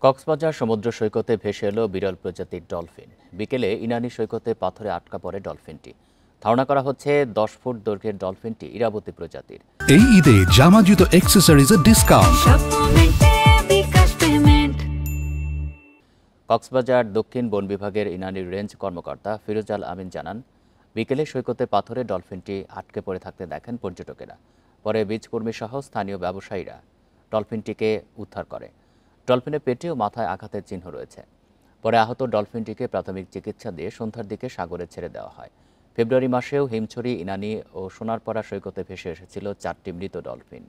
কক্সবাজার সমুদ্র সৈকতে ভেসে এলো বিরল প্রজাতির ডলফিন। বিকেলে ইনানি সৈকতে পাথরে আটকা পড়ে ডলফিনটি। ধারণা করা হচ্ছে 10 ফুট দৈর্ঘ্যের ডলফিনটি ইরাবতী প্রজাতির। এই ঈদে জামা জুতো অ্যাক্সেসরিজের ডিসকাউন্ট। কক্সবাজার দক্ষিণ বন বিভাগের ইনানির রেঞ্জ কর্মকর্তা ফিরোজ আল আমিন জানান, বিকেলে সৈকতে পাথরে ডলফিনটি আটকে পড়ে থাকতে দেখেন পর্যটকেরা। পরে বীজকর্মী সহ স্থানীয় ব্যবসায়ীরা ডলফিনটিকে উদ্ধার করে। ডলফিনের পেটে ও মাথায় আঘাতের চিহ্ন রয়েছে। পরে আহত ডলফিনটিকে প্রাথমিক চিকিৎসা দিয়ে সন্ধ্যার দিকে সাগরে ছেড়ে দেওয়া হয়। ফেব্রুয়ারি মাসেও হিমছড়ি, ইনানি ও সোনারপাড়া সৈকতে ভেসে এসেছিল 4টি মৃত ডলফিন।